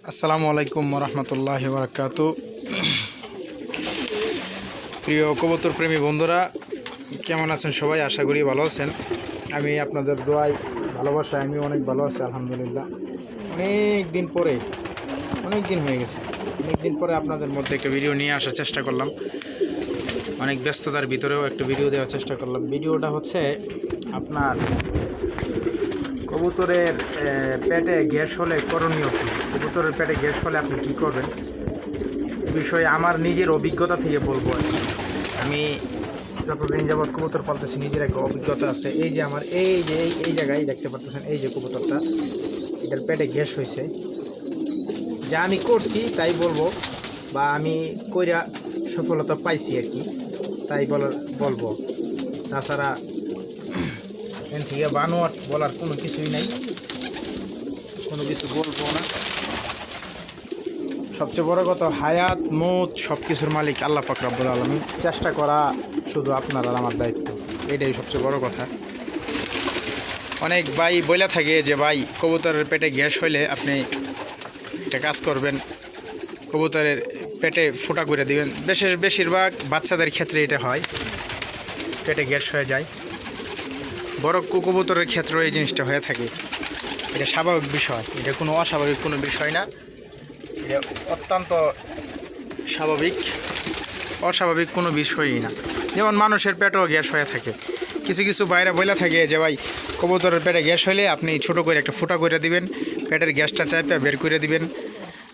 আসসালামু আলাইকুম রহমতুল্লাহি বারাকাতু। প্রিয় কবুতর প্রেমী বন্ধুরা, কেমন আছেন সবাই? আশা করি ভালো আছেন। আমি আপনাদের দোয়ায় ভালোবাসায় আমি অনেক ভালো আছি, আলহামদুলিল্লাহ। অনেক দিন হয়ে গেছে, অনেক দিন পরে আপনাদের মধ্যে একটা ভিডিও নিয়ে আসার চেষ্টা করলাম। অনেক ব্যস্ততার ভিতরেও একটা ভিডিও দেওয়ার চেষ্টা করলাম। ভিডিওটা হচ্ছে আপনার কবুতরের পেটে গ্যাস হলে করণীয় কী, কবুতরের পেটে গ্যাস হলে আপনি কী করবেন, এ বিষয়ে আমার নিজের অভিজ্ঞতা থেকে বলবো। আমি যতদিন যাবৎ কবুতর পালতেছি নিজের একটা অভিজ্ঞতা আছে। এই যে আমার এই জায়গায় দেখতে পাচ্ছেন, এই যে কবুতরটা, এটার পেটে গ্যাস হয়েছে। যা আমি করছি তাই বলবো, বা আমি কইরা সফলতা পাইছি আর কি, তাই বলবো। তাছাড়া এন থেকে বানোয়াট বলার কোনো কিছুই নাই, কোনো কিছু বলবো না। সবচেয়ে বড় কথা, হায়াত মৌত সব কিছুর মালিক আল্লাহ পাক রব্বুল আলামিন। চেষ্টা করা শুধু আপনার আর আমার দায়িত্ব, এটাই সবচেয়ে বড় কথা। অনেক ভাই বইলা থাকে যে ভাই কবুতরের পেটে গ্যাস হইলে আপনি একটা কাজ করবেন, কবুতরের পেটে ফুটা করে দিবেন। বেশিরভাগ বাচ্চাদের ক্ষেত্রে এটা হয়, পেটে গ্যাস হয়ে যায়। বড় কবুতরের ক্ষেত্রেও এই জিনিসটা হয়ে থাকে। এটা স্বাভাবিক বিষয়, এটা কোনো অস্বাভাবিক কোনো বিষয় না, এটা অত্যন্ত অস্বাভাবিক কোনো বিষয়ই না। যেমন মানুষের পেটেও গ্যাস হয়ে থাকে। কিছু বাইরে বলে থাকে যে ভাই কবুতরের পেটে গ্যাস হলে আপনি ছোটো করে একটা ফুটা করে দিবেন, পেটের গ্যাসটা চাইপে বের করে দিবেন।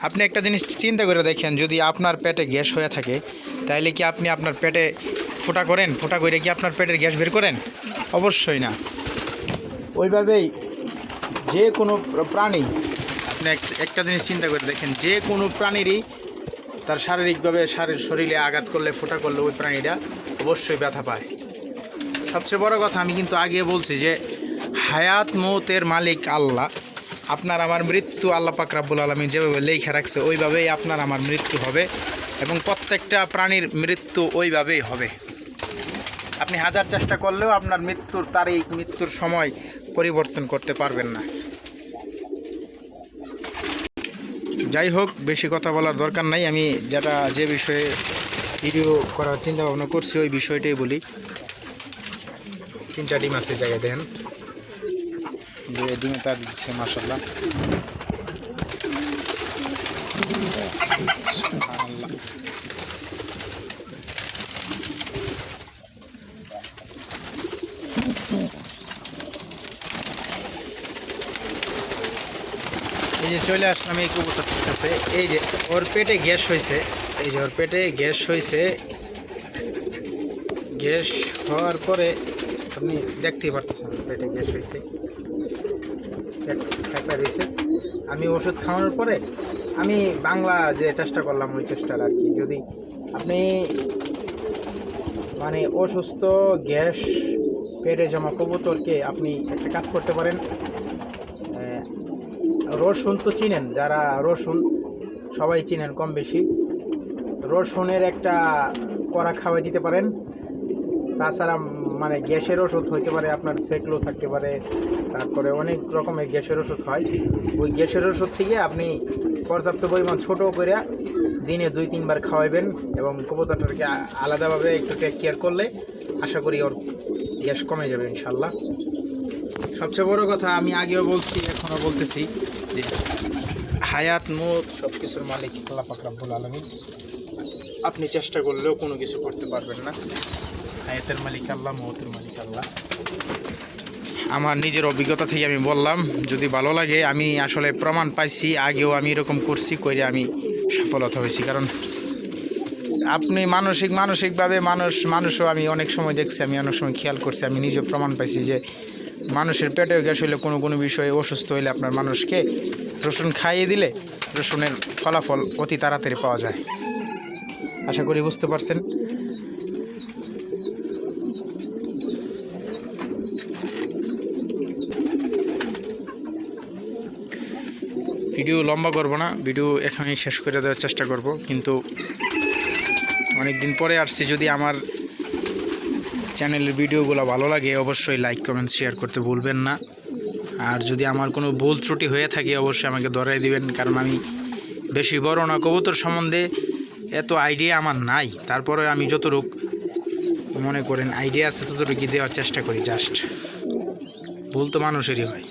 আপনি একটা জিনিস চিন্তা করে দেখেন, যদি আপনার পেটে গ্যাস হয়ে থাকে তাহলে কি আপনি আপনার পেটে ফুটা করেন? ফুটা করে কি আপনার পেটের গ্যাস বের করেন? অবশ্যই না। ওইভাবেই যে কোনো প্রাণী, আপনি একটা জিনিস চিন্তা করে দেখেন, যে কোনো প্রাণীরই তার শারীরিকভাবে শরীরে আঘাত করলে, ফোঁটা করলে ওই প্রাণীটা অবশ্যই ব্যথা পায়। সবচেয়ে বড় কথা, আমি কিন্তু আগে বলছি যে হায়াত মৌতের মালিক আল্লাহ। আপনার আমার মৃত্যু আল্লাহ পাক রব্বুল আলামিন যেভাবে লেখা রাখছে ওইভাবেই আপনার আমার মৃত্যু হবে, এবং প্রত্যেকটা প্রাণীর মৃত্যু ওইভাবেই হবে। আপনি হাজার চেষ্টা করলেও আপনার মৃত্যুর তারিখ, মৃত্যুর সময় পরিবর্তন করতে পারবেন না। যাই হোক, বেশি কথা বলার দরকার নাই। আমি যে বিষয়ে ভিডিও করার চিন্তা ভাবনা করছি ওই বিষয়টাই বলি। 3টা ডিম আছে জায়গায়, দেখেন ডিমে তার দিচ্ছে মাশাআল্লাহ। এই যে চলে আসলাম এই কবুতরটার কাছে। এই যে ওর পেটে গ্যাস হয়েছে, এই যে ওর পেটে গ্যাস হয়েছে। গ্যাস হওয়ার পরে আপনি দেখতেই পারতেছেন পেটে গ্যাস হয়েছে, ফেঁপা রয়েছে। আমি ওষুধ খাওয়ানোর পরে আমি বাংলা যে চেষ্টা করলাম ওই চেষ্টার আর কি। যদি আপনি মানে অসুস্থ গ্যাস পেটে জমা কবুতরকে আপনি একটা কাজ করতে পারেন। রসুন তো চিনেন, যারা রসুন সবাই চিনেন কম বেশি। রসুনের একটা কড়া খাওয়াই দিতে পারেন। তাছাড়া মানে গ্যাসের ওষুধ হইতে পারে, আপনার সেকলো থাকতে পারে, তারপরে অনেক রকমের গ্যাসের ওষুধ হয়। ওই গ্যাসের ওষুধ থেকে আপনি পর্যাপ্ত পরিমাণ ছোটো করে দিনে 2-3 বার খাওয়াবেন, এবং কবুতরটাকে আলাদাভাবে একটু টেক কেয়ার করলে আশা করি ওর গ্যাস কমে যাবে ইনশাল্লাহ। সবচেয়ে বড় কথা, আমি আগেও বলছি এখনও বলতেছি যে হায়াত মৌত সব কিছুর মালিক আল্লাহ পাক রব্বুল আলামিন। আপনি চেষ্টা করলেও কোনো কিছু করতে পারবেন না। হায়াতের মালিক আল্লাহ, মৌতের মালিক আল্লাহ। আমার নিজের অভিজ্ঞতা থেকে আমি বললাম, যদি ভালো লাগে। আমি আসলে প্রমাণ পাইছি, আগেও আমি এরকম করছি, করে আমি সফলতা হয়েছি। কারণ আপনি মানসিকভাবে মানুষও আমি অনেক সময় দেখছি, আমি অনেক সময় খেয়াল করছি, আমি নিজেও প্রমাণ পাইছি যে মানুষের পেটে গ্যাস হইলে, কোনো বিষয়ে অসুস্থ হইলে আপনার মানুষকে রসুন খাইয়ে দিলে রসুনের ফলাফল অতি তাড়াতাড়ি পাওয়া যায়। আশা করি বুঝতে পারছেন। ভিডিও লম্বা করব না, ভিডিও এখানেই শেষ করে দেওয়ার চেষ্টা করব। কিন্তু অনেক দিন পরে আসছি, যদি আমার চ্যানেলের ভিডিওগুলো ভালো লাগে অবশ্যই লাইক, কমেন্ট, শেয়ার করতে ভুলবেন না। আর যদি আমার কোনো ভুল ত্রুটি হয়ে থাকে অবশ্যই আমাকে ধরাই দিবেন, কারণ আমি বেশি বড় না, কবুতর সম্বন্ধে এত আইডিয়া আমার নাই, তারপরে আমি যতটুকু মনে করেন আইডিয়া আছে ততটুকু দেওয়ার চেষ্টা করি। জাস্ট ভুল তো মানুষেরই হয়।